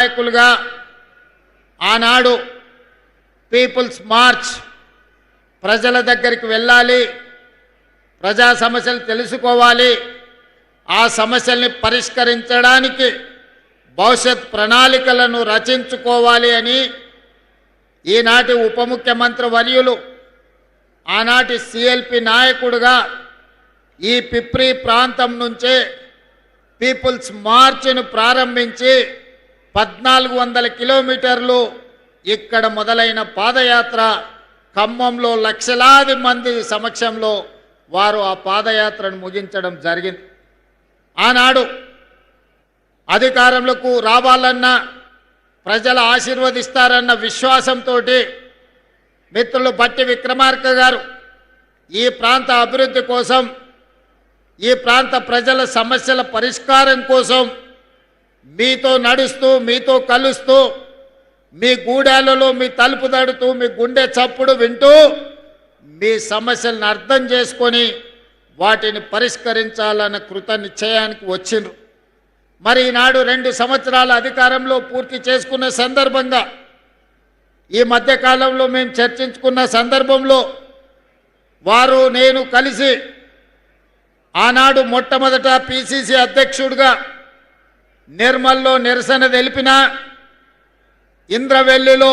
నాయకులుగా ఆనాడు peoples March ప్రజల దగ్గరికి వెళ్ళాలి, ప్రజా సమస్యలు తెలుసుకోవాలి, ఆ సమస్యల్ని పరిష్కరించడానికి భవిష్యత్ ప్రణాళికలను రచించుకోవాలి అని ఈనాటి ఉప ముఖ్యమంత్రి వర్యులు ఆనాటి సిఎల్పి నాయకుడుగా ఈ పిప్రి ప్రాంతం నుంచే పీపుల్స్ మార్చ్ను ప్రారంభించి 1400 కిలోమీటర్లు ఇక్కడ మొదలైన పాదయాత్ర ఖమ్మంలో లక్షలాది మంది సమక్షంలో వారు ఆ పాదయాత్రను ముగించడం జరిగింది. ఆనాడు అధికారంలోకి రావాలన్నా ప్రజలు ఆశీర్వదిస్తారన్న విశ్వాసంతో మిత్రులు బట్టి విక్రమార్క గారు ఈ ప్రాంత అభివృద్ధి కోసం, ఈ ప్రాంత ప్రజల సమస్యల పరిష్కారం కోసం మీతో నడుస్తూ, మీతో కలుస్తూ, మీ గూడాలలో మీ తలుపు తడుతూ, మీ గుండె చప్పుడు వింటూ మీ సమస్యలను అర్థం చేసుకొని వాటిని పరిష్కరించాలన్న కృత నిశ్చయానికి వచ్చిండ్రు. మరి ఈనాడు 2 సంవత్సరాల అధికారంలో పూర్తి చేసుకున్న సందర్భంగా ఈ మధ్యకాలంలో మేము చర్చించుకున్న సందర్భంలో వారు నేను కలిసి ఆనాడు మొట్టమొదట పిసిసి అధ్యక్షుడిగా నిర్మల్లో నిరసన తెలిపిన, ఇంద్రవెల్లిలో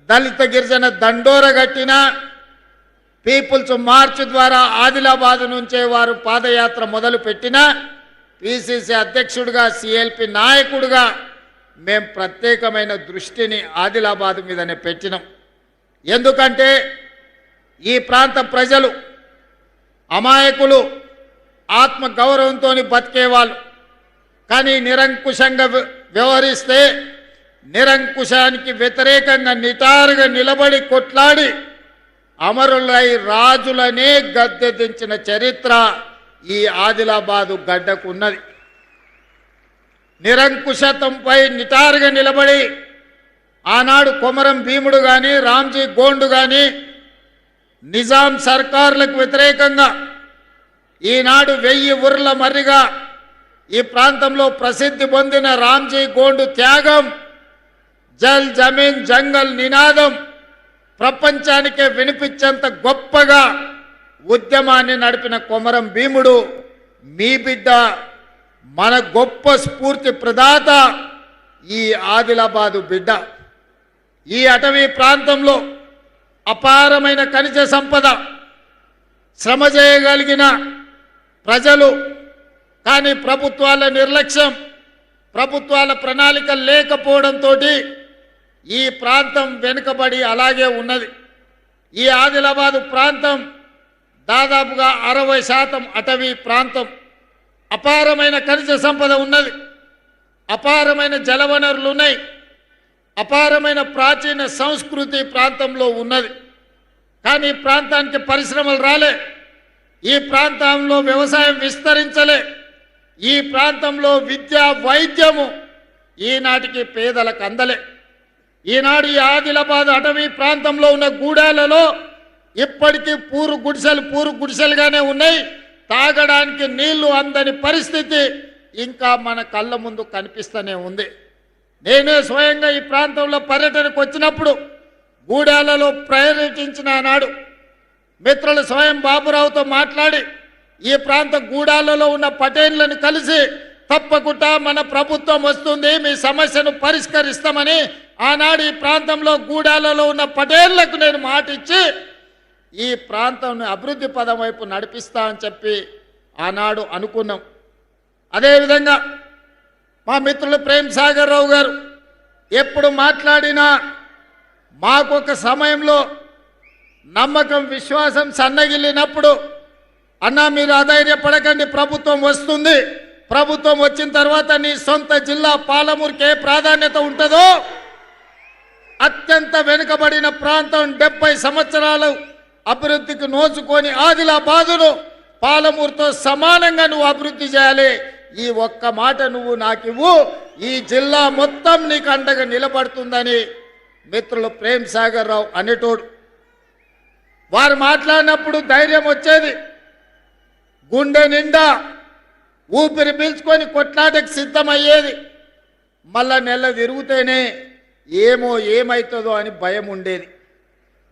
దళిత గిరిజన దండోర కట్టిన, పీపుల్స్ మార్చ్ ద్వారా ఆదిలాబాద్ నుంచే వారు పాదయాత్ర మొదలుపెట్టిన, పిసిసి అధ్యక్షుడిగా సిఎల్పి నాయకుడిగా మేము ప్రత్యేకమైన దృష్టిని ఆదిలాబాద్ మీదనే పెట్టినాం. ఎందుకంటే ఈ ప్రాంత ప్రజలు అమాయకులు, ఆత్మ గౌరవంతో బతికేవాళ్ళు. కానీ నిరంకుశంగా వ్యవహరిస్తే నిరంకుశానికి వ్యతిరేకంగా నిటారుగా నిలబడి కొట్లాడి అమరులై రాజులనే గద్దెదించిన చరిత్ర ఈ ఆదిలాబాదు గడ్డకు ఉన్నది. నిరంకుశత్వంపై నిటారుగా నిలబడి ఆనాడు కొమరం భీముడు కానీ, రామ్జీ గోండు కానీ నిజాం సర్కారులకు వ్యతిరేకంగా ఈనాడు 1000 ఊర్ల మర్రిగా ఈ ప్రాంతంలో ప్రసిద్ధి పొందిన రామ్జీ గోండు త్యాగం, జల్ జమీన్ జంగల్ నినాదం ప్రపంచానికే వినిపించేంత గొప్పగా ఉద్యమాన్ని నడిపిన కొమరం భీముడు మీ బిడ్డ, మన గొప్ప స్ఫూర్తి ప్రదాత ఈ ఆదిలాబాదు బిడ్డ. ఈ అటవీ ప్రాంతంలో అపారమైన ఖనిజ సంపద, శ్రమ చేయగలిగిన ప్రజలు, కానీ ప్రభుత్వాల నిర్లక్ష్యం, ప్రభుత్వాల ప్రణాళిక లేకపోవడంతో ఈ ప్రాంతం వెనుకబడి అలాగే ఉన్నది. ఈ ఆదిలాబాదు ప్రాంతం దాదాపుగా 60% అటవీ ప్రాంతం. అపారమైన ఖనిజ సంపద ఉన్నది, అపారమైన జలవనరులు ఉన్నాయి, అపారమైన ప్రాచీన సంస్కృతి ప్రాంతంలో ఉన్నది. కానీ ఈ ప్రాంతానికి పరిశ్రమలు రాలే, ఈ ప్రాంతంలో వ్యవసాయం విస్తరించలే, ఈ ప్రాంతంలో విద్య వైద్యము ఈనాటికి పేదలకు అందలే. ఈనాడు ఈ ఆదిలాబాద్ అటవీ ప్రాంతంలో ఉన్న గూడాలలో ఇప్పటికీ పూరు గుడిసెలుగానే ఉన్నాయి. తాగడానికి నీళ్లు అందని పరిస్థితి ఇంకా మన కళ్ళ ముందు కనిపిస్తూనే ఉంది. నేనే స్వయంగా ఈ ప్రాంతంలో పర్యటనకు వచ్చినప్పుడు గూడాలలో పర్యటించిన నాడు మిత్రులు స్వయం బాబురావుతో మాట్లాడి ఈ ప్రాంత గూడాలలో ఉన్న పటేళ్లను కలిసి తప్పకుండా మన ప్రభుత్వం వస్తుంది, మీ సమస్యను పరిష్కరిస్తామని ఆనాడు ఈ ప్రాంతంలో గూడాలలో ఉన్న పటేళ్లకు నేను మాట ఇచ్చి ఈ ప్రాంతాన్ని అభివృద్ధి పదం వైపు నడిపిస్తా అని చెప్పి ఆనాడు అనుకున్నాం. అదేవిధంగా మా మిత్రులు ప్రేమ్ సాగర్ రావు గారు ఎప్పుడు మాట్లాడినా మాకొక సమయంలో నమ్మకం, విశ్వాసం సన్నగిల్లినప్పుడు, అన్నా మీరు అధైర్యపడకండి, ప్రభుత్వం వస్తుంది, ప్రభుత్వం వచ్చిన తర్వాత నీ సొంత జిల్లా పాలమూరుకే ప్రాధాన్యత ఉంటుందో, అత్యంత వెనుకబడిన ప్రాంతం 70 సంవత్సరాలు అభివృద్ధికి నోచుకొని ఆదిలాబాదును పాలమూరుతో సమానంగా నువ్వు అభివృద్ధి చేయాలి, ఈ ఒక్క మాట నువ్వు నాకు ఇవ్వు, ఈ జిల్లా మొత్తం నీకు అండగా నిలబడుతుందని మిత్రులు ప్రేమ్ సాగర్ రావు అనేటోడు. వారు మాట్లాడినప్పుడు ధైర్యం వచ్చేది, గుండె నిండా ఊపిరి పీల్చుకొని కొట్లాటకు సిద్ధమయ్యేది. మళ్ళా నెల తిరుగుతేనే ఏమవుతుందో అని భయం ఉండేది.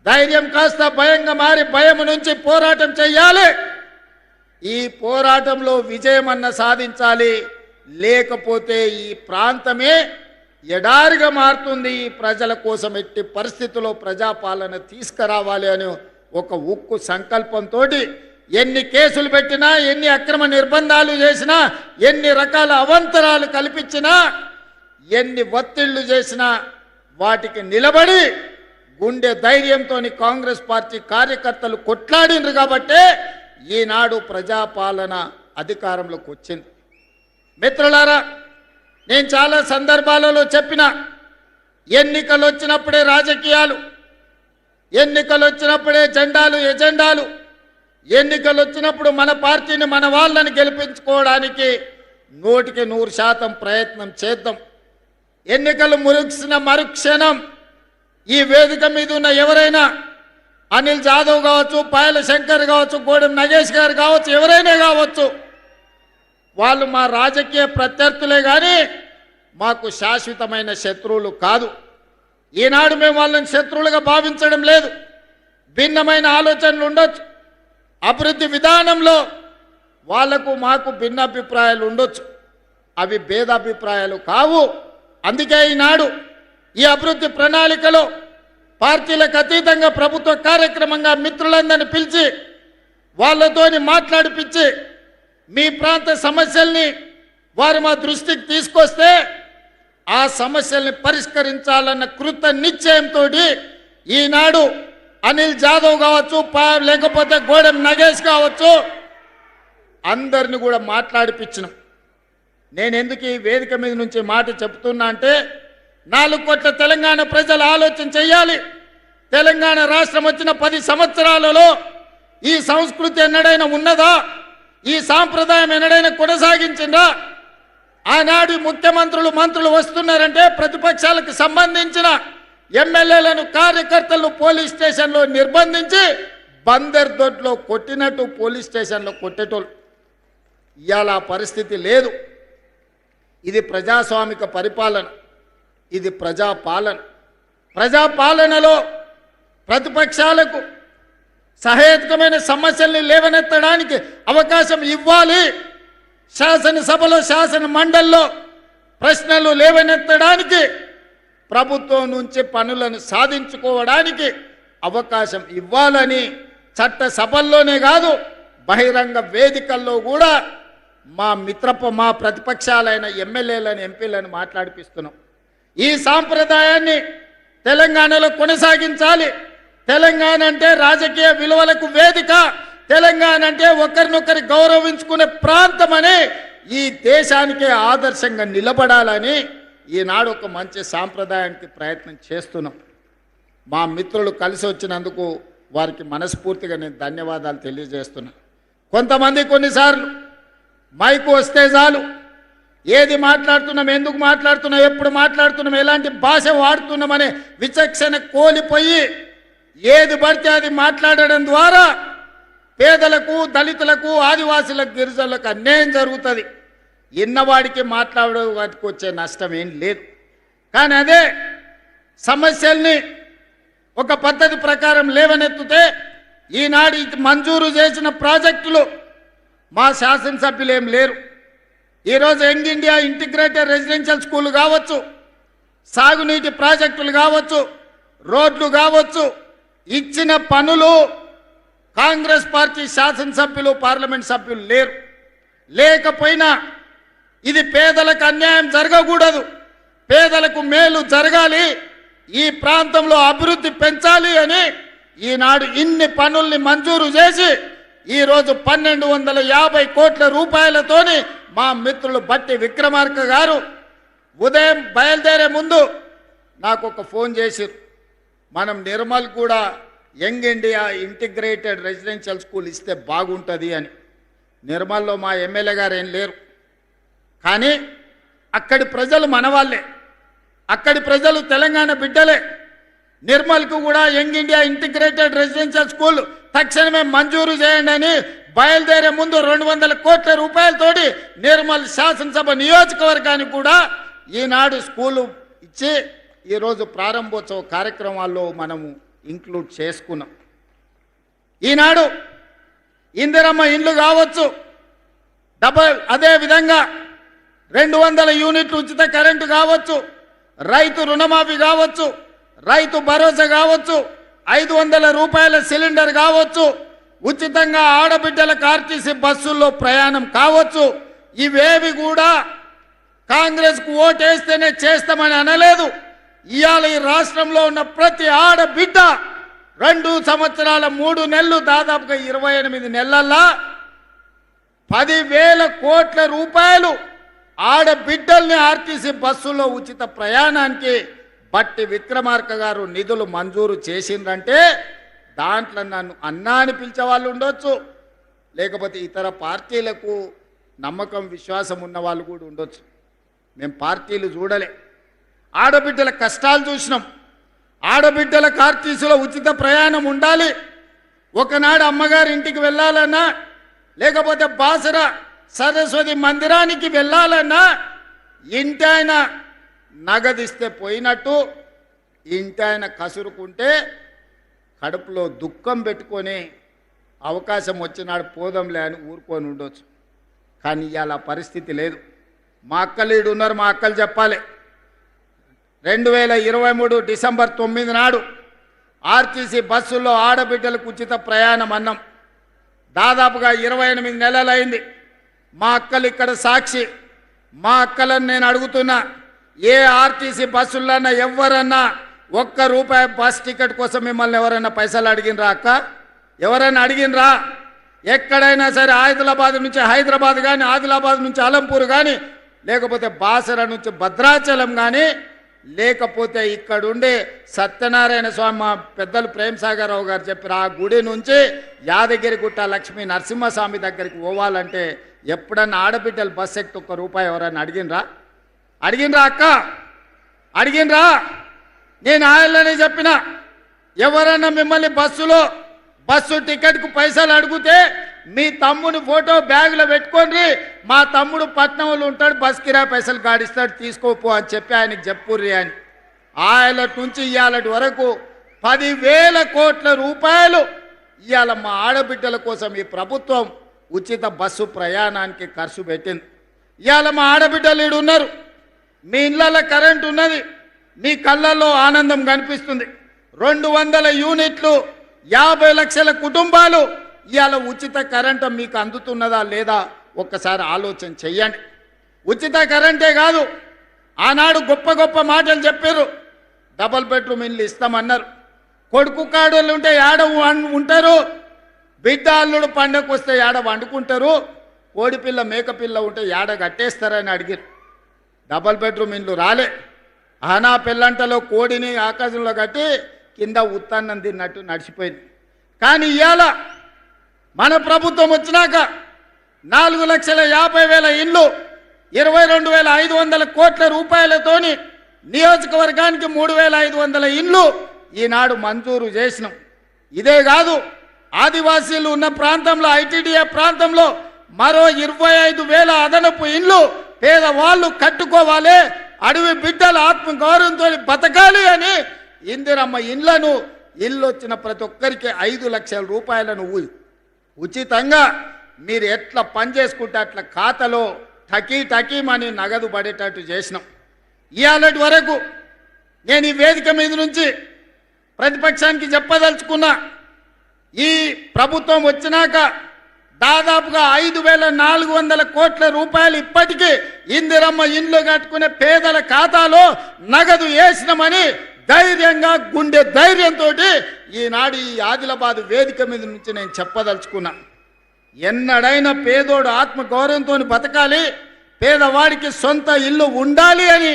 ధైర్యం కాస్త భయంగా మారి భయం నుంచి పోరాటం చెయ్యాలి. ఈ పోరాటంలో విజయమన్న సాధించాలి, లేకపోతే ఈ ప్రాంతమే ఎడారిగా మారుతుంది. ఈ ప్రజల కోసం ఎట్టి పరిస్థితుల్లో ప్రజాపాలన తీసుకురావాలి అని ఒక ఉక్కు సంకల్పంతో ఎన్ని కేసులు పెట్టినా, ఎన్ని అక్రమ నిర్బంధాలు చేసినా, ఎన్ని రకాల అవంతరాలు కల్పించినా, ఎన్ని ఒత్తిళ్లు చేసినా వాటికి నిలబడి గుండె ధైర్యంతో కాంగ్రెస్ పార్టీ కార్యకర్తలు కొట్లాడినరు కాబట్టే ఈనాడు ప్రజాపాలన అధికారంలోకి వచ్చింది. మిత్రులారా, నేను చాలా సందర్భాలలో చెప్పిన, ఎన్నికలు వచ్చినప్పుడే రాజకీయాలు, ఎన్నికలు వచ్చినప్పుడే జెండాలు ఎజెండాలు, ఎన్నికలు వచ్చినప్పుడు మన పార్టీని మన వాళ్ళని గెలిపించుకోవడానికి 100% ప్రయత్నం చేద్దాం. ఎన్నికలు ముగిసిన మరుక్షణం ఈ వేదిక మీద ఉన్న ఎవరైనా, అనిల్ జాదవ్ కావచ్చు, పాయల శంకర్ కావచ్చు, గోడెం నగేష్ గారు కావచ్చు, ఎవరైనా కావచ్చు, వాళ్ళు మా రాజకీయ ప్రత్యర్థులే కానీ మాకు శాశ్వతమైన శత్రువులు కాదు. ఈనాడు మేము వాళ్ళని శత్రువులుగా భావించడం లేదు. భిన్నమైన ఆలోచనలు ఉండొచ్చు, అభివృద్ధి విధానంలో వాళ్లకు మాకు భిన్నాభిప్రాయాలు ఉండొచ్చు, అవి భేదాభిప్రాయాలు కావు. అందుకే ఈనాడు ఈ అభివృద్ధి ప్రణాళికలో పార్టీలకు అతీతంగా ప్రభుత్వ కార్యక్రమంగా మిత్రులందరినీ పిలిచి వాళ్ళతోని మాట్లాడిపించి మీ ప్రాంత సమస్యల్ని వారు మా దృష్టికి తీసుకొస్తే ఆ సమస్యల్ని పరిష్కరించాలన్న కృత నిశ్చయంతో ఈనాడు అనిల్ జాదవ్ కావచ్చు, లేకపోతే గోడెం నగేష్ కావచ్చు, అందరిని కూడా మాట్లాడిపించినాం. నేను ఎందుకు ఈ వేదిక మీద నుంచి మాట చెప్తున్నా అంటే, 4 కోట్ల తెలంగాణ ప్రజలు ఆలోచన చెయ్యాలి. తెలంగాణ రాష్ట్రం వచ్చిన 10 సంవత్సరాలలో ఈ సంస్కృతి ఎన్నడైనా ఉన్నదా? ఈ సాంప్రదాయం ఎన్నడైనా కొనసాగించిందా? ఆనాడు ముఖ్యమంత్రులు మంత్రులు వస్తున్నారంటే ప్రతిపక్షాలకు సంబంధించిన ఎమ్మెల్యేలను కార్యకర్తలను పోలీస్ స్టేషన్లో నిర్బంధించి బందర్ దొడ్లో కొట్టినట్టు పోలీస్ స్టేషన్లో కొట్టేటోళ్ళు. ఇవాళ పరిస్థితి లేదు. ఇది ప్రజాస్వామిక పరిపాలన, ఇది ప్రజాపాలన. ప్రజాపాలనలో ప్రతిపక్షాలకు సహేతుకమైన సమస్యల్ని లేవనెత్తడానికి అవకాశం ఇవ్వాలి. శాసనసభలో, శాసన మండలిలో ప్రశ్నలు లేవనెత్తడానికి, ప్రభుత్వం నుంచి పనులను సాధించుకోవడానికి అవకాశం ఇవ్వాలని చట్ట సభల్లోనే కాదు బహిరంగ వేదికల్లో కూడా మా ప్రతిపక్షాలైన ఎమ్మెల్యేలను, ఎంపీలను మాట్లాడిపిస్తున్నాం. ఈ సాంప్రదాయాన్ని తెలంగాణలో కొనసాగించాలి. తెలంగాణ అంటే రాజకీయ విలువలకు వేదిక, తెలంగాణ అంటే ఒకరినొకరి గౌరవించుకునే ప్రాంతమని ఈ దేశానికే ఆదర్శంగా నిలబడాలని ఈనాడు ఒక మంచి సాంప్రదాయానికి ప్రయత్నం చేస్తున్నాం. మా మిత్రులు కలిసి వచ్చినందుకు వారికి మనస్ఫూర్తిగా నేను ధన్యవాదాలు తెలియజేస్తున్నా. కొంతమంది కొన్నిసార్లు మైకు వస్తే చాలు, ఏది మాట్లాడుతున్నాం, ఎందుకు మాట్లాడుతున్నాం, ఎప్పుడు మాట్లాడుతున్నాం, ఎలాంటి భాష వాడుతున్నామనే విచక్షణ కోల్పోయి ఏది పడితే అది మాట్లాడడం ద్వారా పేదలకు, దళితులకు, ఆదివాసులకు, గిరిజనులకు అన్యాయం జరుగుతుంది. ఇన్నవాడికి మాట్లాడడానికి వచ్చే నష్టం ఏం లేదు. కానీ అదే సమస్యల్ని ఒక పద్ధతి ప్రకారం లేవనెత్తితే ఈనాడు మంజూరు చేసిన ప్రాజెక్టులు మా శాసనసభ్యులు ఏం లేరు. ఈరోజు young India integrated residential school కావచ్చు, సాగునీటి ప్రాజెక్టులు కావచ్చు, రోడ్లు కావచ్చు, ఇచ్చిన పనులు కాంగ్రెస్ పార్టీ శాసనసభ్యులు, పార్లమెంట్ సభ్యులు లేరు. లేకపోయినా ఇది పేదలకు అన్యాయం జరగకూడదు, పేదలకు మేలు జరగాలి, ఈ ప్రాంతంలో అభివృద్ధి పెంచాలి అని ఈనాడు ఇన్ని పనుల్ని మంజూరు చేసి ఈరోజు 1250 కోట్ల రూపాయలతోని మా మిత్రులు బట్టి విక్రమార్క గారు ఉదయం బయలుదేరే ముందు నాకు ఒక ఫోన్ చేసిరు. మనం నిర్మల్ కూడా young India integrated residential school ఇస్తే బాగుంటుంది అని. నిర్మల్లో మా ఎమ్మెల్యే గారు ఏం లేరు, కానీ అక్కడి ప్రజలు మనవాళ్ళే, అక్కడి ప్రజలు తెలంగాణ బిడ్డలే. నిర్మల్కు కూడా young India integrated residential school తక్షణమే మంజూరు చేయండి అని బయలుదేరే ముందు 200 కోట్ల రూపాయలతోటి నిర్మల్ శాసనసభ నియోజకవర్గానికి కూడా ఈనాడు స్కూలు ఇచ్చి ఈరోజు ప్రారంభోత్సవ కార్యక్రమాల్లో మనము ఇంక్లూడ్ చేసుకున్నాం. ఈనాడు ఇందిరమ్మ ఇండ్లు కావచ్చు, అదేవిధంగా 200 యూనిట్లు ఉచిత కరెంటు కావచ్చు, రైతు రుణమాఫీ కావచ్చు, రైతు భరోసా కావచ్చు, 500 రూపాయల సిలిండర్ కావచ్చు, ఉచితంగా ఆడబిడ్డలకు ఆర్టీసీ బస్సుల్లో ప్రయాణం కావచ్చు. ఇవేవి కూడా కాంగ్రెస్కు ఓటేస్తేనే చేస్తామని అనలేదు. ఇవాళ ఈ రాష్ట్రంలో ఉన్న ప్రతి ఆడబిడ్డ 2 సంవత్సరాల 3 నెలలు దాదాపుగా 28 నెలల్లో 10,000 కోట్ల రూపాయలు ఆడబిడ్డల్ని ఆర్టీసీ బస్సులో ఉచిత ప్రయాణానికి బట్టి విక్రమార్క గారు నిధులు మంజూరు చేసిందంటే దాంట్లో నన్ను అన్నా అని పిలిచే వాళ్ళు ఉండొచ్చు, లేకపోతే ఇతర పార్టీలకు నమ్మకం విశ్వాసం ఉన్న వాళ్ళు కూడా ఉండొచ్చు. మేము పార్టీలు చూడలే, ఆడబిడ్డల కష్టాలు చూసినాం. ఆడబిడ్డలకు ఆర్టీసీలో ఉచిత ప్రయాణం ఉండాలి. ఒకనాడు అమ్మగారి ఇంటికి వెళ్ళాలన్నా, లేకపోతే బాసర సరస్వతి మందిరానికి వెళ్ళాలన్నా ఇంటి ఆయన నగదిస్తే పోయినట్టు, ఇంటి ఆయన కసురుకుంటే కడుపులో దుఃఖం పెట్టుకొని అవకాశం వచ్చినాడు పోదంలే అని ఊరుకొని ఉండొచ్చు. కానీ ఇవాళ పరిస్థితి లేదు. మా అక్కలు ఈడు ఉన్నారు, మా అక్కలు చెప్పాలి. 2023 డిసెంబర్ 9 నాడు ఆర్టీసీ బస్సుల్లో ఆడబిడ్డలకు ఉచిత ప్రయాణం అన్నాం. దాదాపుగా 28 నెలలైంది. మా అక్కలు ఇక్కడ సాక్షి. మా అక్కలను నేను అడుగుతున్నా, ఏ ఆర్టీసీ బస్సులన్నా ఎవరన్నా ₹1 బస్ టికెట్ కోసం మిమ్మల్ని ఎవరైనా పైసలు అడిగినరా? అక్క ఎవరైనా అడిగినరా? ఎక్కడైనా సరే ఆదిలాబాద్ నుంచి హైదరాబాద్ కానీ, ఆదిలాబాద్ నుంచి అలంపూర్ కానీ, లేకపోతే బాసర నుంచి భద్రాచలం కానీ, లేకపోతే ఇక్కడుండే సత్యనారాయణ స్వామి మా పెద్దలు ప్రేమసాగరరావు గారు చెప్పారు, ఆ గుడి నుంచి యాదగిరిగుట్ట లక్ష్మీ నరసింహస్వామి దగ్గరికి పోవాలంటే ఎప్పుడన్నా ఆడబిడ్డలు బస్ ఎక్కి ₹1 ఎవరన్నా అడిగినరా? అడిగినరా అక్క? అడిగినరా? నేను ఆయననే చెప్పిన, ఎవరన్నా మిమ్మల్ని బస్సు టికెట్కు పైసలు అడిగితే మీ తమ్ముని ఫోటో బ్యాగులో పెట్టుకోండి, మా తమ్ముడు పట్నంలో ఉంటాడు, బస్ కిరాయి పైసలు గాడిస్తాడు, తీసుకోపో అని చెప్పి ఆయనకి చెప్పుర్రి అని. ఆయన నుంచి ఇవాళ వరకు 10,000 కోట్ల రూపాయలు ఇవాళ మా ఆడబిడ్డల కోసం ఈ ప్రభుత్వం ఉచిత బస్సు ప్రయాణానికి ఖర్చు పెట్టింది. ఇవాళ మా ఆడబిడ్డలు ఈడు ఉన్నారు, మీ ఇళ్ళల్లో కరెంట్ ఉన్నది, మీ కళ్ళల్లో ఆనందం కనిపిస్తుంది. 200 యూనిట్లు 50 లక్షల కుటుంబాలు ఇవాళ ఉచిత కరెంటు మీకు అందుతున్నదా లేదా ఒక్కసారి ఆలోచన చెయ్యండి. ఉచిత కరెంటే కాదు, ఆనాడు గొప్ప గొప్ప మాటలు చెప్పారు. డబల్ బెడ్రూమ్ ఇల్లు ఇస్తామన్నారు. కొడుకు కాడోళ్ళు ఉంటే ఏడ ఉంటారు, బిడ్డ అల్లుడు పండగకు వస్తే ఏడ వండుకుంటారు, కోడిపిల్ల మేకపిల్ల ఉంటే ఏడ కట్టేస్తారని అడిగారు. డబల్ బెడ్రూమ్ ఇల్లు రాలే. ఆనా పిల్లంటలో కోడిని ఆకాశంలో కట్టి కింద ఉత్తాన్నం తిన్నట్టు నడిచిపోయింది. కానీ ఇవాళ మన ప్రభుత్వం వచ్చినాక 4,50,000 ఇళ్ళు 22,500 కోట్ల రూపాయలతోని నియోజకవర్గానికి 3,500 ఇళ్ళు ఈనాడు మంజూరు చేసినాం. ఇదే కాదు, ఆదివాసీలు ఉన్న ప్రాంతంలో ఐటీడీఏ ప్రాంతంలో మరో 25,000 అదనపు ఇళ్ళు పేదవాళ్ళు కట్టుకోవాలి, అడవి బిడ్డల ఆత్మగౌరవంతో బతకాలి అని ఇందిరమ్మ ఇళ్లను ఇల్లు వచ్చిన ప్రతి ఒక్కరికి 5 లక్షల రూపాయలను ఉచితంగా మీరు ఎట్లా పని చేసుకుంటే అట్లా ఖాతాలో టకీమని నగదు పడేటట్టు చేసినాం. ఇవాళటి వరకు నేను ఈ వేదిక మీద నుంచి ప్రతిపక్షానికి చెప్పదలుచుకున్నా, ఈ ప్రభుత్వం వచ్చినాక దాదాపుగా 5,400 కోట్ల రూపాయలు ఇప్పటికీ ఇందిరమ్మ ఇండ్లు కట్టుకునే పేదల ఖాతాలో నగదు వేసినామని ధైర్యంగా గుండె ధైర్యంతో ఈనాడు ఈ ఆదిలాబాద్ వేదిక మీద నుంచి నేను చెప్పదలుచుకున్నా. ఎన్నడైనా పేదోడు ఆత్మగౌరవంతో బతకాలి, పేదవాడికి సొంత ఇల్లు ఉండాలి అని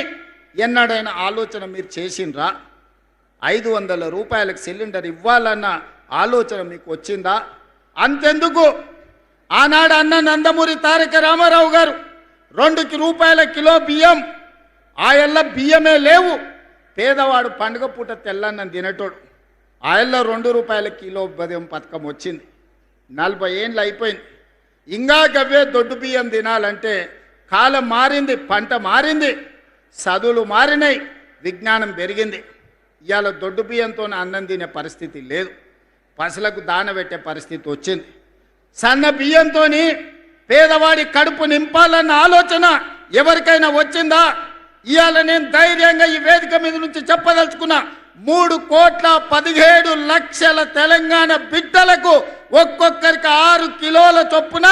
ఎన్నడైనా ఆలోచన మీరు చేసిండ్రా? 500 రూపాయలకు సిలిండర్ ఇవ్వాలన్న ఆలోచన మీకు వచ్చిందా? అంతెందుకు, ఆనాడు అన్న నందమూరి తారక రామారావు గారు 2 రూపాయల కిలో బియ్యం, ఆయల్ల బియ్యమే లేవు, పేదవాడు పండుగ పూట తెల్లన్నం తినేటోడు, ఆయల్లో 2 రూపాయల కిలో బియ్యం పథకం వచ్చింది. 40 ఏళ్ళు అయిపోయింది. ఇంకా గవ్వే దొడ్డు బియ్యం తినాలంటే కాలం మారింది, పంట మారింది. చదువులు మారినాయి, విజ్ఞానం పెరిగింది. ఇవాళ దొడ్డు బియ్యంతో అన్నం తినే పరిస్థితి లేదు, పసులకు దాన పెట్టే పరిస్థితి వచ్చింది. సన్న బియ్యంతో పేదవాడి కడుపు నింపాలన్న ఆలోచన ఎవరికైనా వచ్చిందా? ఇవాళ నేను ధైర్యంగా ఈ వేదిక మీద నుంచి చెప్పదలుచుకున్నా, 3,17,00,000 తెలంగాణ బిడ్డలకు ఒక్కొక్కరికి 6 కిలోల చొప్పున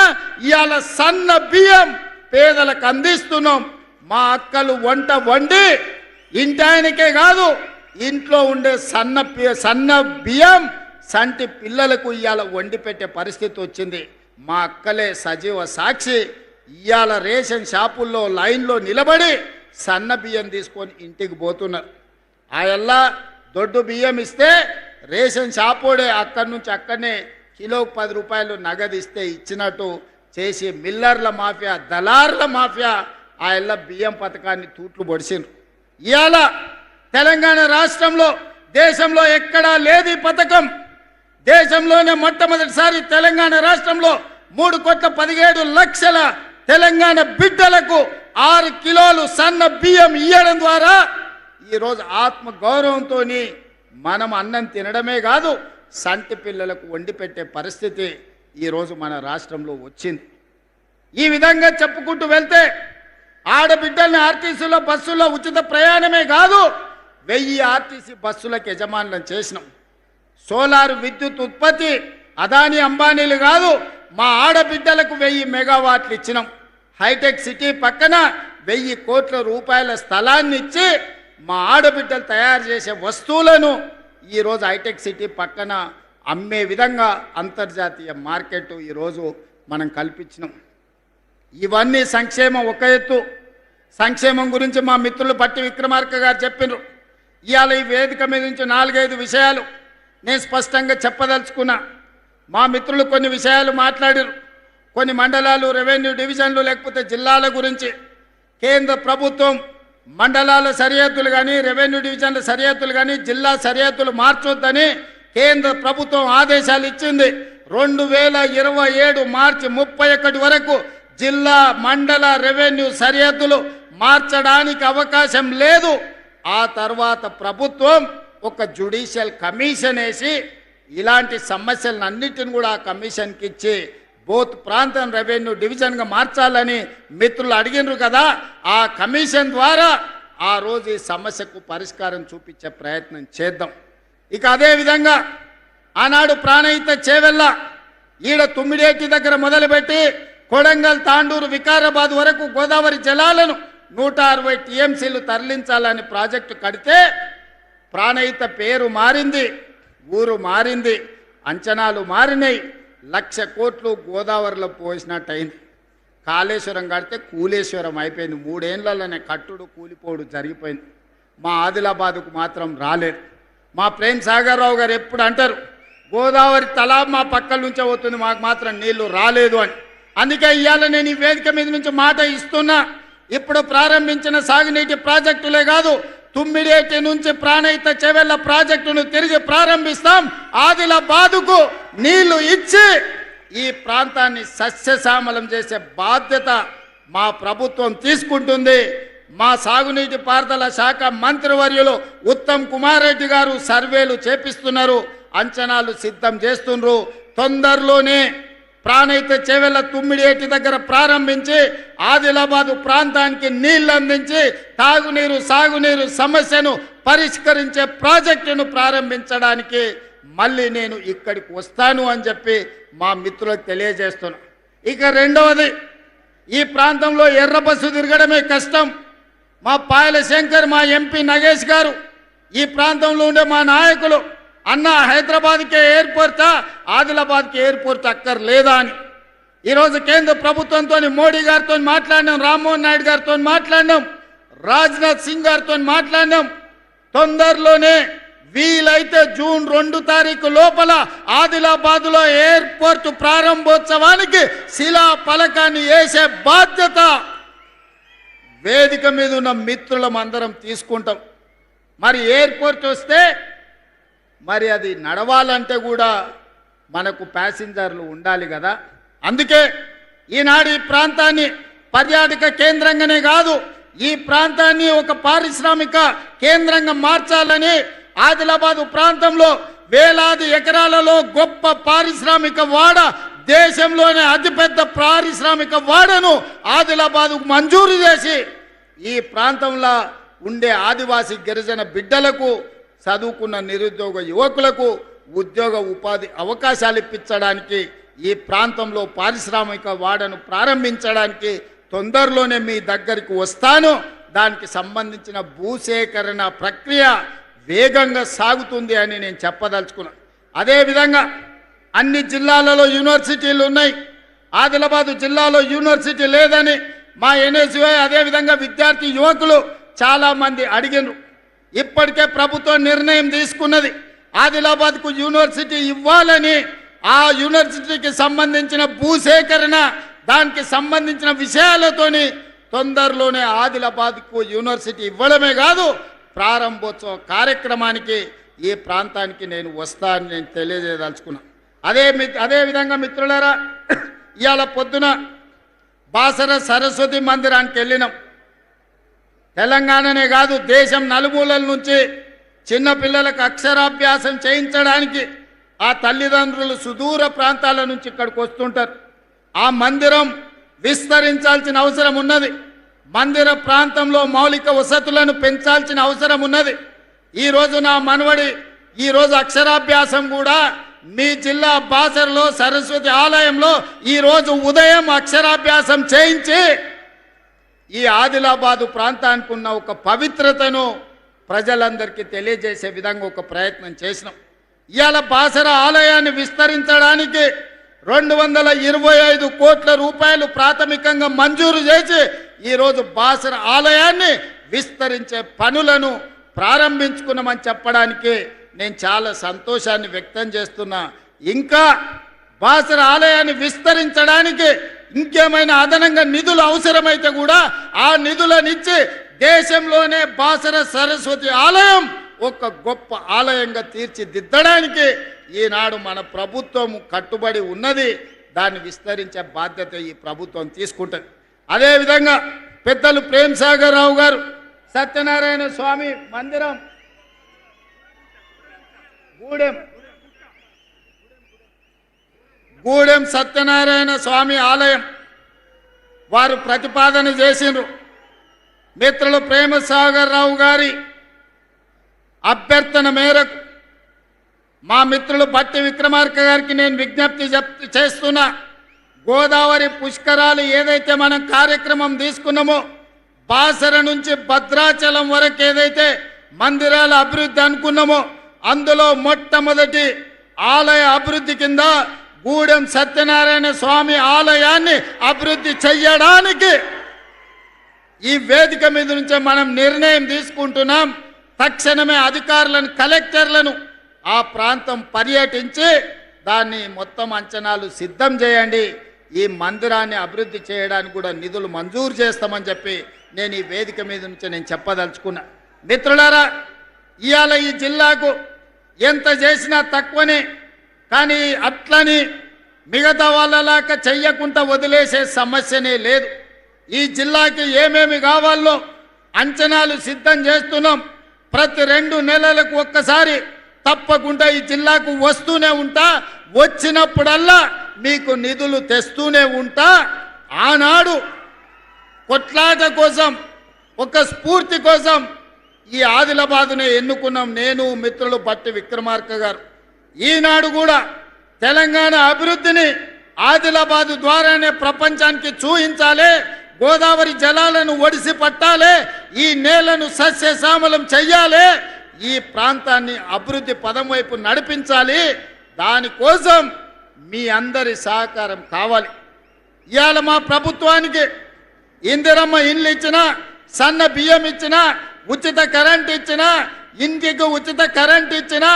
ఇవాళ సన్న బియ్యం పేదలకు అందిస్తున్నాం. మా అక్కలు వంట వండి ఇంటాయనకే కాదు, ఇంట్లో ఉండే సన్న బియ్యం సంటి పిల్లలకు ఇవాళ వండి పెట్టే పరిస్థితి వచ్చింది. మా అక్కలే సజీవ సాక్షి. ఇవాళ రేషన్ షాపుల్లో లైన్లో నిలబడి సన్న బియ్యం తీసుకొని ఇంటికి పోతున్నారు. ఆయల్లా దొడ్డు బియ్యం ఇస్తే రేషన్ షాపోడే అక్కడి నుంచి అక్కడనే కిలోకు 10 రూపాయలు నగదు ఇస్తే ఇచ్చినట్టు చేసి మిల్లర్ల మాఫియా, దళార్ల మాఫియా ఆయల్ల బియ్యం పథకాన్ని తూట్లు పొడిచిండ్రు. ఇవాళ తెలంగాణ రాష్ట్రంలో దేశంలో ఎక్కడా లేదు ఈ పథకం. దేశంలోనే మొట్టమొదటిసారి తెలంగాణ రాష్ట్రంలో 3,17,00,000 తెలంగాణ బిడ్డలకు 6 కిలోలు సన్న బియ్యం ఇవ్వడం ద్వారా ఈరోజు ఆత్మ గౌరవంతో మనం అన్నం తినడమే కాదు, సంటి పిల్లలకు వండి పెట్టే పరిస్థితి ఈరోజు మన రాష్ట్రంలో వచ్చింది. ఈ విధంగా చెప్పుకుంటూ వెళ్తే ఆడబిడ్డల్ని ఆర్టీసీలో బస్సుల్లో ఉచిత ప్రయాణమే కాదు, 1000 ఆర్టీసీ బస్సులకు యజమానులను చేసినాం. సోలార్ విద్యుత్ ఉత్పత్తి అదానీ అంబానీలు కాదు, మా ఆడబిడ్డలకు 1000 మెగావాట్లు ఇచ్చినాం. హైటెక్ సిటీ పక్కన 1000 కోట్ల రూపాయల స్థలాన్ని ఇచ్చి మా ఆడబిడ్డలు తయారు చేసే వస్తువులను ఈరోజు హైటెక్ సిటీ పక్కన అమ్మే విధంగా అంతర్జాతీయ మార్కెట్ ఈరోజు మనం కల్పించినాం. ఇవన్నీ సంక్షేమం ఒక ఎత్తు. సంక్షేమం గురించి మా మిత్రులు పట్టి విక్రమార్క గారు చెప్పినారు. ఇవాళ ఈ వేదిక మీద నుంచి 4-5 విషయాలు నేను స్పష్టంగా చెప్పదలుచుకున్నా. మా మిత్రులు కొన్ని విషయాలు మాట్లాడారు. కొన్ని మండలాలు, రెవెన్యూ డివిజన్లు లేకపోతే జిల్లాల గురించి కేంద్ర ప్రభుత్వం మండలాల సరిహద్దులు కానీ, రెవెన్యూ డివిజన్ల సరిహద్దులు కానీ, జిల్లా సరిహద్దులు మార్చొద్దని కేంద్ర ప్రభుత్వం ఆదేశాలు ఇచ్చింది. 2027 మార్చి 31 వరకు జిల్లా, మండల, రెవెన్యూ సరిహద్దులు మార్చడానికి అవకాశం లేదు. ఆ తర్వాత ప్రభుత్వం ఒక జ్యుడిషియల్ కమిషన్ వేసి ఇలాంటి సమస్యలన్నిటిని కూడా ఆ కమిషన్కి ఇచ్చి బోత్ ప్రాంతం రెవెన్యూ డివిజన్గా మార్చాలని మిత్రులు అడిగినారు కదా. ఆ కమిషన్ ద్వారా ఆ రోజు ఈ సమస్యకు పరిష్కారం చూపించే ప్రయత్నం చేద్దాం. ఇక అదేవిధంగా ఆనాడు ప్రాణహిత చేవెళ్ళ ఈడ తుమ్మిడేటి దగ్గర మొదలుపెట్టి కొడంగల్, తాండూరు, వికారాబాద్ వరకు గోదావరి జలాలను 160 టీఎంసీలు తరలించాలని ప్రాజెక్టు కడితే ప్రాణహిత పేరు మారింది, ఊరు మారింది, అంచనాలు మారినాయి. 1,00,000 కోట్లు గోదావరిలో పోసినట్టు అయింది. కాళేశ్వరం కడితే కూలేశ్వరం అయిపోయింది. 3 ఏళ్లలోనే కట్టుడు కూలిపోడు జరిగిపోయింది. మా ఆదిలాబాదుకు మాత్రం రాలేదు. మా ప్రేమ్ సాగర్ రావు గారు ఎప్పుడు అంటారు, గోదావరి తలా మా పక్కల నుంచే పోతుంది, మాకు మాత్రం నీళ్లు రాలేదు అని. అందుకే ఇవాళ నేను ఈ వేదిక మీద నుంచి మాట ఇస్తున్నా. ఇప్పుడు ప్రారంభించిన సాగునీటి ప్రాజెక్టులే కాదు, తుమ్మిడేటి నుంచి ప్రాణహిత చేవెళ్ళ ప్రాజెక్టును తిరిగి ప్రారంభిస్తాం. ఆదిలాబాదుకు నీళ్లు ఇచ్చి ఈ ప్రాంతాన్ని సస్యశ్యామలం చేసే బాధ్యత మా ప్రభుత్వం తీసుకుంటుంది. మా సాగునీటి పారుదల శాఖ మంత్రివర్యులు ఉత్తమ్ కుమార్ రెడ్డి గారు సర్వేలు చేపిస్తున్నారు, అంచనాలు సిద్ధం చేస్తున్నారు. తొందరలోనే ప్రాణహిత చేవెళ్ళ తుమ్మిడేటి దగ్గర ప్రారంభించి ఆదిలాబాదు ప్రాంతానికి నీళ్లు అందించి తాగునీరు, సాగునీరు సమస్యను పరిష్కరించే ప్రాజెక్టును ప్రారంభించడానికి మళ్ళీ నేను ఇక్కడికి వస్తాను అని చెప్పి మా మిత్రులకు తెలియజేస్తున్నా. ఇక రెండవది, ఈ ప్రాంతంలో ఎర్ర బస్సు తిరగడమే కష్టం. మా పాయల శంకర్, మా ఎంపీ నగేష్ గారు, ఈ ప్రాంతంలో ఉండే మా నాయకులు అన్న హైదరాబాద్కే ఎయిర్పోర్టా, ఆదిలాబాద్కి ఎయిర్పోర్ట్ అక్కర్లేదా అని ఈరోజు కేంద్ర ప్రభుత్వంతో, మోడీ గారితో మాట్లాడినాం, రామ్మోహన్ నాయుడు గారితో మాట్లాడినాం, రాజ్నాథ్ సింగ్ గారితో మాట్లాడినాం. తొందరలోనే వీలైతే జూన్ 2 తారీఖు లోపల ఆదిలాబాద్లో ఎయిర్పోర్ట్ ప్రారంభోత్సవానికి శిలా పలకాన్ని వేసే బాధ్యత వేదిక మీద ఉన్న మిత్రులం అందరం తీసుకుంటాం. మరి ఎయిర్పోర్ట్ వస్తే మరి అది నడవాలంటే కూడా మనకు ప్యాసింజర్లు ఉండాలి కదా. అందుకే ఈనాడు ఈ ప్రాంతాన్ని పర్యాటక కేంద్రంగానే కాదు, ఈ ప్రాంతాన్ని ఒక పారిశ్రామిక కేంద్రంగా మార్చాలని ఆదిలాబాద్ ప్రాంతంలో వేలాది ఎకరాలలో గొప్ప పారిశ్రామిక వాడ, దేశంలోనే అతిపెద్ద పారిశ్రామిక వాడను ఆదిలాబాద్కు మంజూరు చేసి ఈ ప్రాంతంలో ఉండే ఆదివాసీ గిరిజన బిడ్డలకు, చదువుకున్న నిరుద్యోగ యువకులకు ఉద్యోగ ఉపాధి అవకాశాలు ఇప్పించడానికి, ఈ ప్రాంతంలో పారిశ్రామిక వాడను ప్రారంభించడానికి తొందరలోనే మీ దగ్గరికి వస్తాను. దానికి సంబంధించిన భూసేకరణ ప్రక్రియ వేగంగా సాగుతుంది అని నేను చెప్పదలుచుకున్నాను. అదేవిధంగా అన్ని జిల్లాలలో యూనివర్సిటీలు ఉన్నాయి. ఆదిలాబాదు జిల్లాలో యూనివర్సిటీ లేదని మా ఎన్ఎస్యుఐ అదేవిధంగా విద్యార్థి యువకులు చాలామంది అడిగినారు. ఇప్పటికే ప్రభుత్వం నిర్ణయం తీసుకున్నది, ఆదిలాబాద్కు యూనివర్సిటీ ఇవ్వాలని. ఆ యూనివర్సిటీకి సంబంధించిన భూసేకరణ, దానికి సంబంధించిన విషయాలతోని తొందరలోనే ఆదిలాబాద్కు యూనివర్సిటీ ఇవ్వడమే కాదు, ప్రారంభోత్సవ కార్యక్రమానికి ఈ ప్రాంతానికి నేను వస్తానని నేను తెలియజేయదలుచుకున్నాను. అదేవిధంగా మిత్రులారా, ఇవాళ పొద్దున బాసర సరస్వతి మందిరానికి వెళ్ళినాం. తెలంగాణనే కాదు, దేశం నలుమూలల నుంచి చిన్నపిల్లలకు అక్షరాభ్యాసం చేయించడానికి ఆ తల్లిదండ్రులు సుదూర ప్రాంతాల నుంచి ఇక్కడికి వస్తుంటారు. ఆ మందిరం విస్తరించాల్సిన అవసరం ఉన్నది. మందిర ప్రాంతంలో మౌలిక వసతులను పెంచాల్సిన అవసరం ఉన్నది. ఈరోజు నా మనవడి ఈరోజు అక్షరాభ్యాసం కూడా మీ జిల్లా బాసరలో సరస్వతి ఆలయంలో ఈరోజు ఉదయం అక్షరాభ్యాసం చేయించి ఈ ఆదిలాబాదు ప్రాంతానికి ఉన్న ఒక పవిత్రతను ప్రజలందరికీ తెలియజేసే విధంగా ఒక ప్రయత్నం చేసినాం. ఇవాళ బాసర ఆలయాన్ని విస్తరించడానికి 225 కోట్ల రూపాయలు ప్రాథమికంగా మంజూరు చేసి ఈరోజు బాసర ఆలయాన్ని విస్తరించే పనులను ప్రారంభించుకున్నామని చెప్పడానికి నేను చాలా సంతోషాన్ని వ్యక్తం చేస్తున్నా. ఇంకా బాసర ఆలయాన్ని విస్తరించడానికి ఇంకేమైనా అదనంగా నిధులు అవసరమైతే కూడా ఆ నిధులనిచ్చి దేశంలోనే బాసర సరస్వతి ఆలయం ఒక గొప్ప ఆలయంగా తీర్చిదిద్దడానికి ఈనాడు మన ప్రభుత్వం కట్టుబడి ఉన్నది. దాన్ని విస్తరించే బాధ్యత ఈ ప్రభుత్వం తీసుకుంటుంది. అదేవిధంగా పెద్దలు ప్రేమ్ సాగర్ రావు గారు సత్యనారాయణ స్వామి మందిరం గూడెం సత్యనారాయణ స్వామి ఆలయం వారు ప్రతిపాదన చేసిండ్రు. మిత్రులు ప్రేమ సాగర్ రావు గారి అభ్యర్థన మేరకు మా మిత్రులు బట్టి విక్రమార్క గారికి నేను విజ్ఞప్తి చేస్తున్నా. గోదావరి పుష్కరాలు ఏదైతే మనం కార్యక్రమం తీసుకున్నామో, బాసర నుంచి భద్రాచలం వరకు ఏదైతే మందిరాల అభివృద్ధి అనుకున్నామో, అందులో మొట్టమొదటి ఆలయ అభివృద్ధి కింద గూడెం సత్యనారాయణ స్వామి ఆలయాన్ని అభివృద్ధి చెయ్యడానికి ఈ వేదిక మీద నుంచే మనం నిర్ణయం తీసుకుంటున్నాం. తక్షణమే అధికారులను, కలెక్టర్లను ఆ ప్రాంతం పర్యటించి దాన్ని మొత్తం అంచనాలు సిద్ధం చేయండి. ఈ మందిరాన్ని అభివృద్ధి చేయడానికి కూడా నిధులు మంజూరు చేస్తామని చెప్పి నేను ఈ వేదిక మీద నుంచి నేను చెప్పదలుచుకున్నా. మిత్రులారా, ఇవాళ ఈ జిల్లాకు ఎంత చేసినా తక్కువనే, కానీ అట్లని మిగతా వాళ్ళలాగా చెయ్యకుండా వదిలేసే సమస్యనే లేదు. ఈ జిల్లాకి ఏమేమి కావాలో అంచనాలు సిద్ధం చేస్తున్నాం. ప్రతి 2 నెలలకు ఒక్కసారి తప్పకుండా ఈ జిల్లాకు వస్తూనే ఉంటా. వచ్చినప్పుడల్లా మీకు నిధులు తెస్తూనే ఉంటా. ఆనాడు కొట్లాట కోసం, ఒక స్ఫూర్తి కోసం ఈ ఆదిలాబాదునే ఎన్నుకున్నాం నేను, మిత్రులు బట్టి విక్రమార్క గారు. ఈనాడు కూడా తెలంగాణ అభివృద్ధిని ఆదిలాబాదు ద్వారానే ప్రపంచానికి చూపించాలి. గోదావరి జలాలను ఒడిసి పట్టాలి, ఈ నేలను సస్యశ్యామలం చెయ్యాలి, ఈ ప్రాంతాన్ని అభివృద్ధి పదం వైపు నడిపించాలి. దానికోసం మీ అందరి సహకారం కావాలి. ఇవాళ మా ప్రభుత్వానికి ఇందిరమ్మ ఇండ్లు ఇచ్చినా, సన్న బియ్యం ఇచ్చినా, ఉచిత కరెంట్ ఇచ్చినా, ఇంటికి ఉచిత కరెంట్ ఇచ్చినా,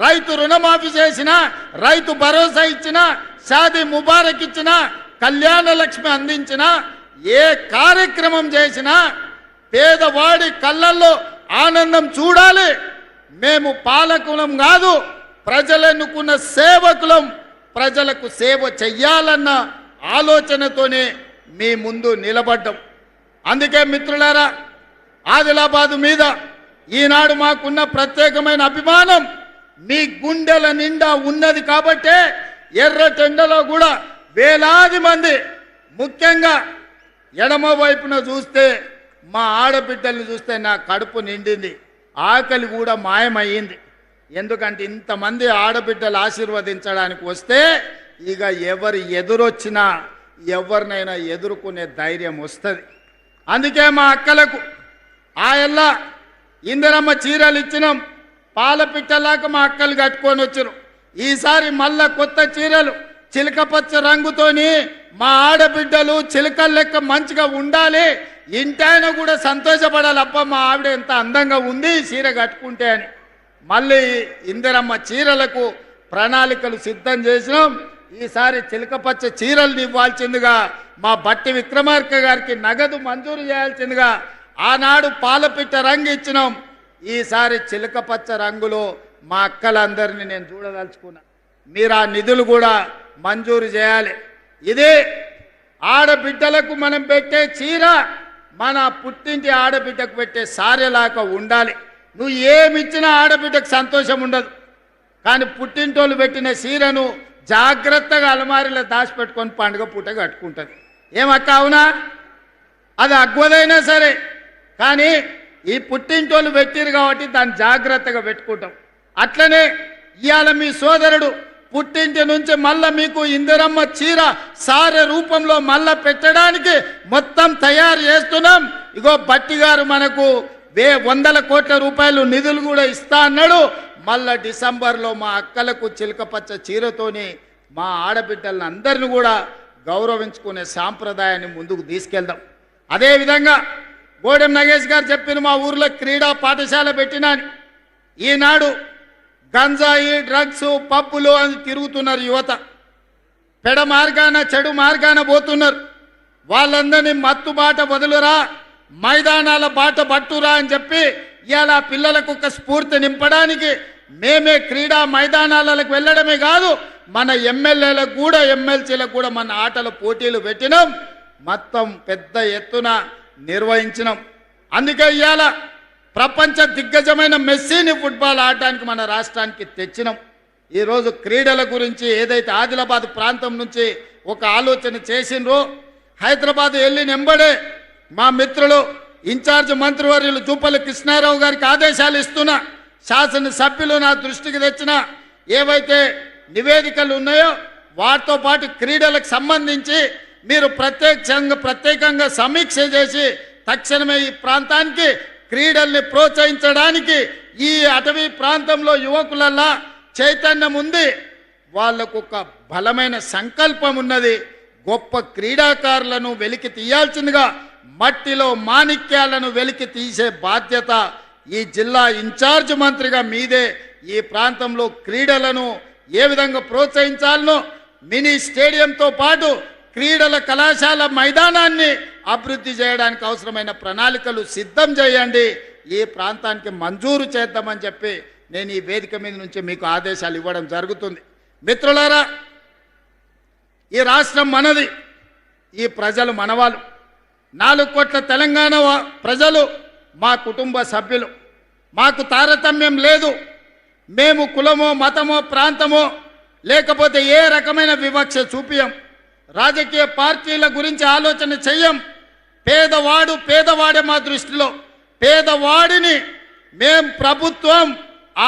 రైతు రుణమాఫీ చేసినా, రైతు భరోసా ఇచ్చినా, షాదీ ముబారక్ ఇచ్చినా, కళ్యాణ లక్ష్మి అందించినా, ఏ కార్యక్రమం చేసినా పేదవాడి కళ్ళల్లో ఆనందం చూడాలి. మేము పాలకులం కాదు, ప్రజలెన్నుకున్న సేవకులం. ప్రజలకు సేవ చెయ్యాలన్న ఆలోచనతోనే మీ ముందు నిలబడ్డం. అందుకే మిత్రులారా, ఆదిలాబాదు మీద ఈనాడు మాకున్న ప్రత్యేకమైన అభిమానం మీ గుండెల నిండా ఉన్నది కాబట్టే ఎర్రటెండలో కూడా వేలాది మంది, ముఖ్యంగా ఎడమ వైపున చూస్తే మా ఆడబిడ్డల్ని చూస్తే నా కడుపు నిండింది, ఆకలి కూడా మాయమయ్యింది. ఎందుకంటే ఇంతమంది ఆడబిడ్డలు ఆశీర్వదించడానికి వస్తే ఇక ఎవరు ఎదురొచ్చినా ఎవరినైనా ఎదుర్కొనే ధైర్యం వస్తుంది. అందుకే మా అక్కలకు ఆయల్లా ఇందిరమ్మ చీరలు ఇచ్చినాం, పాలపిట్టలాగా మా అక్కలు కట్టుకొని వచ్చారు. ఈసారి మళ్ళా కొత్త చీరలు చిలకపచ్చ రంగుతోని మా ఆడబిడ్డలు చిలకల లెక్క మంచిగా ఉండాలి, ఇంటాయన కూడా సంతోషపడాలి, అబ్బా మా ఆవిడ ఎంత అందంగా ఉంది చీర కట్టుకుంటే అని. మళ్ళీ ఇందిరమ్మ చీరలకు ప్రణాళికలు సిద్ధం చేసినాం. ఈసారి చిలకపచ్చ చీరలు ఇవ్వాల్సిందిగా మా బట్టి విక్రమార్క గారికి నగదు మంజూరు చేయాల్సిందిగా ఆనాడు పాలపిట్ట రంగు ఇచ్చినాం. ఈసారి చిలకపచ్చ రంగులో మా అక్కలందరినీ నేను చూడదలుచుకున్నా. మీరు ఆ నిధులు కూడా మంజూరు చేయాలి. ఇదే ఆడబిడ్డలకు మనం పెట్టే చీర మన పుట్టింటి ఆడబిడ్డకు పెట్టే సారెలాగా ఉండాలి. నువ్వు ఏమిచ్చినా ఆడబిడ్డకు సంతోషం ఉండదు, కానీ పుట్టింటోళ్ళు పెట్టిన చీరను జాగ్రత్తగా అలమారిలో దాచిపెట్టుకొని పండుగ పూట కట్టుకుంటుంది. ఏమక్క అవునా? అది అగ్వదైనా సరే, కానీ ఈ పుట్టింటోళ్ళు పెట్టిరు కాబట్టి దాన్ని జాగ్రత్తగా పెట్టుకుంటాం. అట్లనే ఇవాళ మీ సోదరుడు పుట్టింటి నుంచి మళ్ళా మీకు ఇందిరమ్మ చీర సారె రూపంలో మళ్ళా పెట్టడానికి మొత్తం తయారు చేస్తున్నాం. ఇగో బట్టి గారు మనకు 100 కోట్ల రూపాయలు నిధులు కూడా ఇస్తా అన్నాడు. మళ్ళా డిసెంబర్లో మా అక్కలకు చిలకపచ్చ చీరతోని మా ఆడబిడ్డలను అందరిని కూడా గౌరవించుకునే సాంప్రదాయాన్ని ముందుకు తీసుకెళ్దాం. అదేవిధంగా గోడెం నగేష్ గారు చెప్పిన మా ఊర్లో క్రీడా పాఠశాల పెట్టినాని, ఈనాడు గంజాయి డ్రగ్స్ పబ్బులు అని తిరుగుతున్నారు యువత, పెడ మార్గాన చెడు మార్గాన పోతున్నారు. వాళ్ళందరినీ మత్తు బాట వదులురా, మైదానాల బాట పట్టురా అని చెప్పి ఇవాళ పిల్లలకు ఒక స్ఫూర్తి నింపడానికి మేమే క్రీడా మైదానాలకు వెళ్ళడమే కాదు, మన ఎమ్మెల్యేలకు కూడా ఎమ్మెల్సీలకు కూడా మన ఆటల పోటీలు పెట్టినాం, మొత్తం పెద్ద ఎత్తున నిర్వహించినాం. అందుకే ఇవాళ ప్రపంచ దిగ్గజమైన మెస్సీని ఫుట్బాల్ ఆడటానికి మన రాష్ట్రానికి తెచ్చినాం. ఈరోజు క్రీడల గురించి ఏదైతే ఆదిలాబాద్ ప్రాంతం నుంచి ఒక ఆలోచన చేసిండ్రో, హైదరాబాద్ వెళ్ళి నెంబడే మా మిత్రులు ఇన్ఛార్జ్ మంత్రివర్యులు జూపల్లి కృష్ణారావు గారికి ఆదేశాలు ఇస్తున్నా, శాసనసభ్యులు నా దృష్టికి తెచ్చిన ఏవైతే నివేదికలు ఉన్నాయో వాటితో పాటు క్రీడలకు సంబంధించి మీరు ప్రత్యేకంగా సమీక్ష చేసి తక్షణమే ఈ ప్రాంతానికి క్రీడల్ని ప్రోత్సహించడానికి ఈ అటవీ ప్రాంతంలో యువకులల్లా చైతన్యం ఉంది, వాళ్ళకు ఒక బలమైన సంకల్పం ఉన్నది. గొప్ప క్రీడాకారులను వెలికి తీయాల్సిందిగా మట్టిలో మాణిక్యాలను వెలికి తీసే బాధ్యత ఈ జిల్లా ఇన్ఛార్జ్ మంత్రిగా మీదే. ఈ ప్రాంతంలో క్రీడలను ఏ విధంగా ప్రోత్సహించాలనో మినీ స్టేడియంతో పాటు క్రీడల కళాశాల మైదానాన్ని అభివృద్ధి చేయడానికి అవసరమైన ప్రణాళికలు సిద్ధం చేయండి, ఈ ప్రాంతానికి మంజూరు చేద్దామని చెప్పి నేను ఈ వేదిక మీద నుంచి మీకు ఆదేశాలు ఇవ్వడం జరుగుతుంది. మిత్రులారా, ఈ రాష్ట్రం మనది, ఈ ప్రజలు మనవాళ్ళు. 4 కోట్ల తెలంగాణ ప్రజలు మా కుటుంబ సభ్యులు. మాకు తారతమ్యం లేదు. మేము కులమో మతమో ప్రాంతమో లేకపోతే ఏ రకమైన వివక్ష చూపియం. రాజకీయ పార్టీల గురించి ఆలోచన చెయ్యం. పేదవాడే మా దృష్టిలో. పేదవాడిని మేం ప్రభుత్వం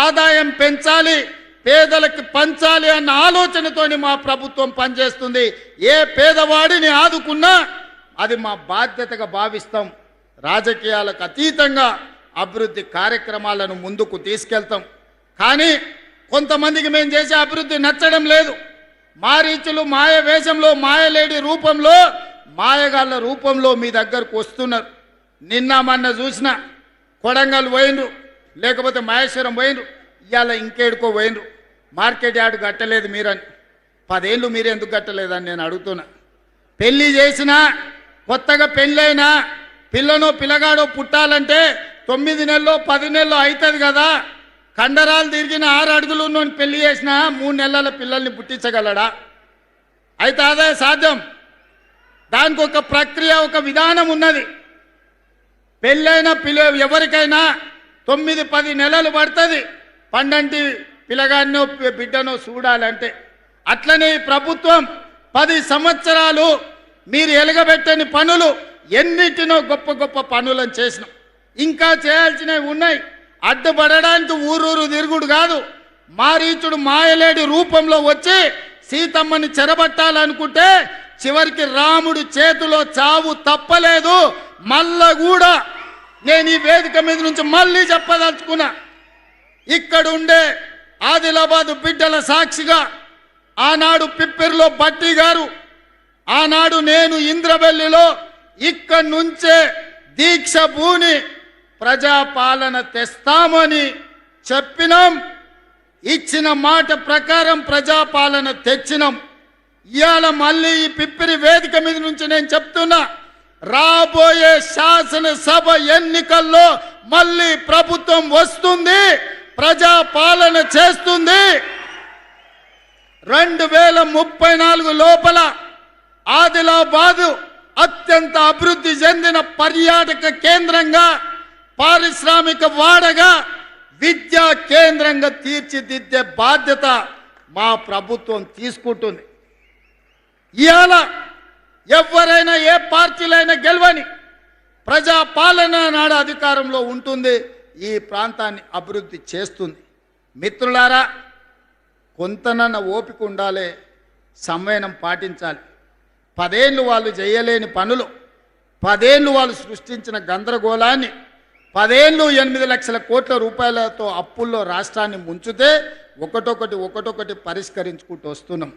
ఆదాయం పెంచాలి, పేదలకు పంచాలి అన్న ఆలోచనతోని మా ప్రభుత్వం పనిచేస్తుంది. ఏ పేదవాడిని ఆదుకున్నా అది మా బాధ్యతగా భావిస్తాం. రాజకీయాలకు అతీతంగా అభివృద్ధి కార్యక్రమాలను ముందుకు తీసుకెళ్తాం. కానీ కొంతమందికి మేము చేసే అభివృద్ధి నచ్చడం లేదు. మారీచులు మాయ వేషంలో, మాయలేడి రూపంలో, మాయగాళ్ళ రూపంలో మీ దగ్గరకు వస్తున్నారు. నిన్న మొన్న చూసిన కొడంగల్ పోయినరు, లేకపోతే మహేశ్వరం పోయినరు, ఇవాళ ఇంకేడుకో పోయినరు. మార్కెట్ యార్డు కట్టలేదు మీరని. 10 ఏళ్ళు మీరు ఎందుకు కట్టలేదని నేను అడుగుతున్నా. పెళ్లి చేసినా, కొత్తగా పెళ్ళైనా పిల్లనో పిల్లగాడో పుట్టాలంటే 9 నెలల్లో 10 నెలల్లో అవుతుంది కదా. కండరాలు తిరిగిన 6 అడుగులు ఉన్నోని పెళ్లి చేసినా 3 నెలల పిల్లల్ని పుట్టించగలడా? అయితే అదే సాధ్యం. దానికి ఒక ప్రక్రియ, ఒక విధానం ఉన్నది. పెళ్ళైన ఎవరికైనా 9-10 నెలలు పడుతుంది పండంటి పిల్లగాన్నో బిడ్డనో చూడాలంటే. అట్లనే ఈ ప్రభుత్వం 10 సంవత్సరాలు మీరు ఎలగబెట్టని పనులు ఎన్నిటినో గొప్ప గొప్ప పనులను చేసినాం. ఇంకా చేయాల్సినవి ఉన్నాయి. అడ్డుపడడానికి ఊరూరు తిరుగుడు కాదు, మారీచుడు మాయలేడి రూపంలో వచ్చి సీతమ్మని చెరబట్టాలనుకుంటే చివరికి రాముడు చేతిలో చావు తప్పలేదు. మళ్ళా కూడా నేను ఈ వేదిక మీద నుంచి మళ్ళీ చెప్పదలుచుకున్నా, ఇక్కడ ఉండే ఆదిలాబాదు బిడ్డల సాక్షిగా ఆనాడు పిప్పిరిలో బట్టి గారు, ఆనాడు నేను ఇంద్రవెల్లిలో ఇక్కడి నుంచే దీక్ష భూని ప్రజాపాలన తెస్తామని చెప్పినాం. ఇచ్చిన మాట ప్రకారం ప్రజాపాలన తెచ్చినాం. ఇవాళ మళ్ళీ ఈ పిప్పిరి వేదిక మీద నుంచి నేను చెప్తున్నా, రాబోయే శాసనసభ ఎన్నికల్లో మళ్ళీ ప్రభుత్వం వస్తుంది, ప్రజాపాలన చేస్తుంది. 2034 లోపల ఆదిలాబాదు అత్యంత అభివృద్ధి చెందిన పర్యాటక కేంద్రంగా, పారిశ్రామిక వాడగా, విద్యా కేంద్రంగా తీర్చిదిద్దే బాధ్యత మా ప్రభుత్వం తీసుకుంటుంది. ఇవాళ ఎవరైనా ఏ పార్టీలైనా గెలవని ప్రజాపాలన నాడు అధికారంలో ఉంటుంది, ఈ ప్రాంతాన్ని అభివృద్ధి చేస్తుంది. మిత్రులారా, కొంతనన్న ఓపిక ఉండాలి, సంయమనం పాటించాలి. 10 ఏళ్ళు వాళ్ళు చేయలేని పనులు, 10 ఏళ్ళు వాళ్ళు సృష్టించిన గందరగోళాన్ని, 10 ఏళ్ళు 8 లక్షల కోట్ల రూపాయలతో అప్పుల్లో రాష్ట్రాన్ని ముంచితే ఒకటొకటి పరిష్కరించుకుంటూ వస్తున్నాం.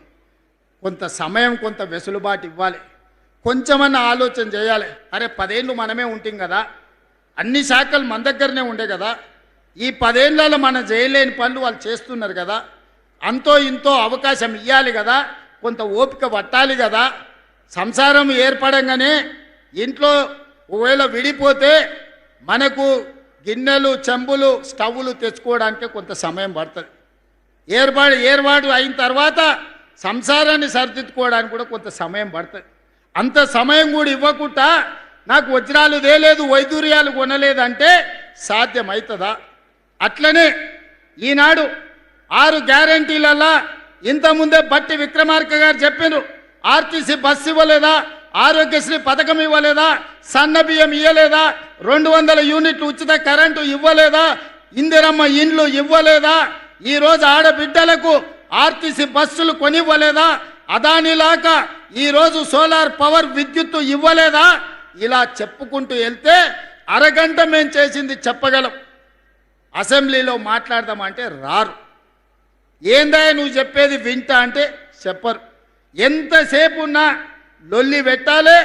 కొంత సమయం, కొంత వెసులుబాటు ఇవ్వాలి, కొంచెమన్నా ఆలోచన చేయాలి. అరే 10 ఏళ్ళు మనమే ఉంటాం కదా, అన్ని శాఖలు మన దగ్గరనే ఉండే కదా, ఈ 10 ఏళ్లలో మనం చేయలేని పనులు వాళ్ళు చేస్తున్నారు కదా, అంతో ఇంతో అవకాశం ఇవ్వాలి కదా, కొంత ఓపిక పట్టాలి కదా. సంసారం ఏర్పడంగానే ఇంట్లో ఒకవేళ విడిపోతే మనకు గిన్నెలు, చెంబులు, స్టవ్లు తెచ్చుకోవడానికి కొంత సమయం పడుతుంది. ఏర్పాటు అయిన తర్వాత సంసారాన్ని సరిదిద్దుకోవడానికి కూడా కొంత సమయం పడుతుంది. అంత సమయం కూడా ఇవ్వకుండా నాకు వజ్రాలు తేలేదు, వైదూర్యాలు కొనలేదంటే సాధ్యమవుతుందా? అట్లనే ఈనాడు 6 గ్యారంటీలల్లా ఇంతకుముందే బట్టి విక్రమార్క గారు చెప్పినారు, ఆర్టీసీ బస్సు ఇవ్వలేదా, ఆరోగ్యశ్రీ పథకం ఇవ్వలేదా, సన్న బియ్యం ఇవ్వలేదా, 200 యూనిట్లు ఉచిత కరెంటు ఇవ్వలేదా, ఇందిరమ్మ ఇండ్లు ఇవ్వలేదా, ఈరోజు ఆడబిడ్డలకు ఆర్టీసీ బస్సులు కొనివ్వలేదా, అదానిలాగా ఈరోజు సోలార్ పవర్ విద్యుత్తు ఇవ్వలేదా? ఇలా చెప్పుకుంటూ వెళ్తే అరగంట మేము చేసింది చెప్పగలం. అసెంబ్లీలో మాట్లాడదామంటే రారు. ఏందా నువ్వు చెప్పేది వింటా అంటే చెప్పరు. ఎంతసేపు ఉన్నా లొల్లి పెట్టాలి,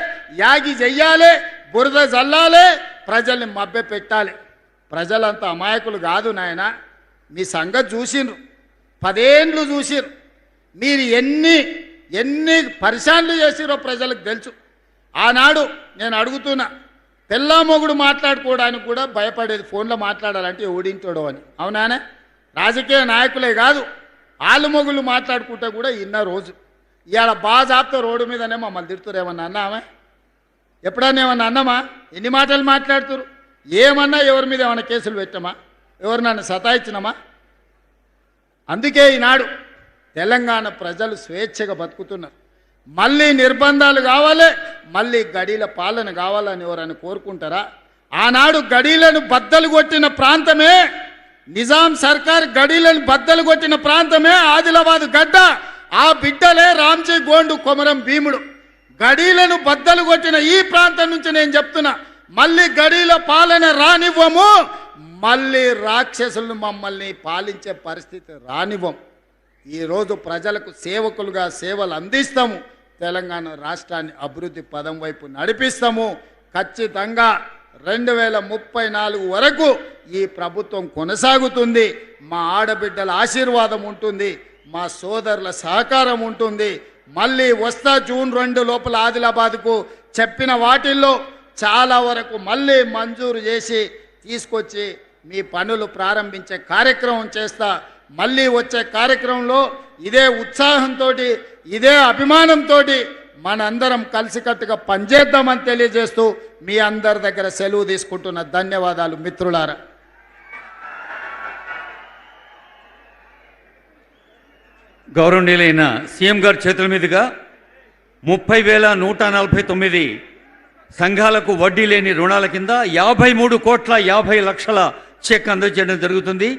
యాగి చెయ్యాలి, బురద జల్లాలి, ప్రజల్ని మభ్య పెట్టాలి. ప్రజలంతా అమాయకులు కాదు నాయన. మీ సంగతి చూసిర్రు, 10 ఏళ్ళు చూసిర్రు. మీరు ఎన్ని పరిశాన్లు చేసిరో ప్రజలకు తెలుసు. ఆనాడు నేను అడుగుతున్నా, పిల్ల మొగుడు మాట్లాడుకోవడానికి కూడా భయపడేది, ఫోన్లో మాట్లాడాలంటే ఓడించడం అని. అవునానే? రాజకీయ నాయకులే కాదు, ఆలు మొగుళ్ళు మాట్లాడుకుంటే కూడా ఇన్న రోజు. ఇవాళ బాజాబ్తో రోడ్డు మీదనే మమ్మల్ని తిడుతురు. ఏమన్నా అన్నామే? ఎప్పుడన్నా ఏమన్నా అన్నామా? ఎన్ని మాటలు మాట్లాడుతురు? ఏమన్నా ఎవరి మీద ఏమన్నా కేసులు పెట్టామా? ఎవరు నన్ను సతాయించినామా? అందుకే ఈనాడు తెలంగాణ ప్రజలు స్వేచ్ఛగా బతుకుతున్నారు. మళ్ళీ నిర్బంధాలు కావాలి, మళ్ళీ గడీల పాలన కావాలని ఎవరైనా కోరుకుంటారా? ఆనాడు గడీలను బద్దలు కొట్టిన ప్రాంతమే, నిజాం సర్కార్ గడీలను బద్దలు కొట్టిన ప్రాంతమే ఆదిలాబాద్ గడ్డ. ఆ బిడ్డలే రామ్జీ గోండు, కొమరం భీముడు. గడీలను బద్దలు కొట్టిన ఈ ప్రాంతం నుంచి నేను చెప్తున్నా, మళ్ళీ గడీల పాలన రానివ్వము, మళ్ళీ రాక్షసులను మమ్మల్ని పాలించే పరిస్థితి రానివ్వం. ఈరోజు ప్రజలకు సేవకులుగా సేవలు అందిస్తాము, తెలంగాణ రాష్ట్రాన్ని అభివృద్ధి పదం వైపు నడిపిస్తాము. ఖచ్చితంగా 2034 వరకు ఈ ప్రభుత్వం కొనసాగుతుంది. మా ఆడబిడ్డల ఆశీర్వాదం ఉంటుంది, మా సోదరుల సహకారం ఉంటుంది. మళ్ళీ వస్తా జూన్ 2 లోపల ఆదిలాబాద్కు చెప్పిన వాటిల్లో చాలా వరకు మళ్ళీ మంజూరు చేసి తీసుకొచ్చి మీ పనులు ప్రారంభించే కార్యక్రమం చేస్తా. మళ్ళీ వచ్చే కార్యక్రమంలో ఇదే ఉత్సాహంతో, ఇదే అభిమానంతో మనందరం కలిసికట్టుగా పనిచేద్దామని తెలియజేస్తూ మీ అందరి దగ్గర సెలవు తీసుకుంటున్న ధన్యవాదాలు మిత్రులారా. గౌరవనీయులైన సీఎం గారి చేతుల మీదుగా 30,149 సంఘాలకు వడ్డీ లేని రుణాల కింద 53,50,00,000 చెక్ అందజేయడం జరుగుతుంది.